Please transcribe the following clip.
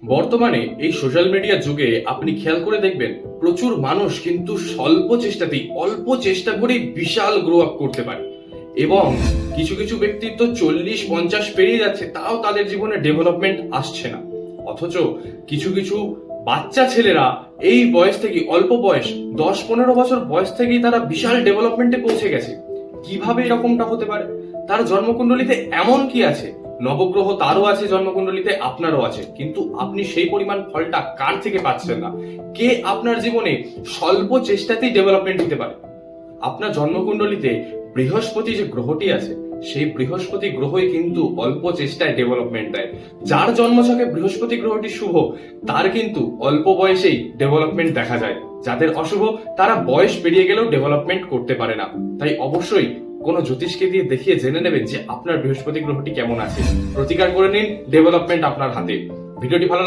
বর্তমানে এই social media যুগে আপনি খেয়াল করে দেখবেন প্রচুর মানুষ কিন্তু স্বল্প চেষ্টাতেই অল্প চেষ্টা করেই বিশাল গ্রো আপ করতে পারে, এবং কিছু কিছু ব্যক্তির তো 40-50 পেরিয়ে যাচ্ছে তাও তাদের জীবনে ডেভেলপমেন্ট আসছে না। অথচ কিছু কিছু বাচ্চা ছেলেরা এই বয়স থেকে, অল্প বয়স 10-15 বছর বয়স থেকেই তারা বিশাল ডেভেলপমেন্টে পৌঁছে গেছে। কিভাবে এরকমটা হতে পারে? তার জন্মকুণ্ডলিতে এমন কি আছে? নবগ্রহ তারও আছে জন্মকুণ্ডলিতে, আপনারও আছে, কিন্তু আপনি সেই পরিমাণ ফলটা কার থেকে পাচ্ছেন না? কে আপনার জীবনে স্বল্প চেষ্টাতেই ডেভেলপমেন্ট দিতে পারে? আপনার জন্মকুণ্ডলিতে বৃহস্পতি যে গ্রহটি আছে, সেই বৃহস্পতি গ্রহই কিন্তু অল্প চেষ্টায় ডেভেলপমেন্ট দেয়। যার জন্মছকে বৃহস্পতি গ্রহটি শুভ, তার কিন্তু অল্প বয়সেই ডেভেলপমেন্ট দেখা যায়। যাদের অশুভ, তারা বয়স পেরিয়ে গেলেও ডেভেলপমেন্ট করতে পারে না। তাই অবশ্যই কোনো জ্যোতিষকে দিয়ে দেখিয়ে জেনে নেবেন যে আপনার বৃহস্পতি গ্রহটি কেমন আছে। প্রতিকার করে নিন, ডেভেলপমেন্ট আপনার হাতে। ভিডিওটি ভালো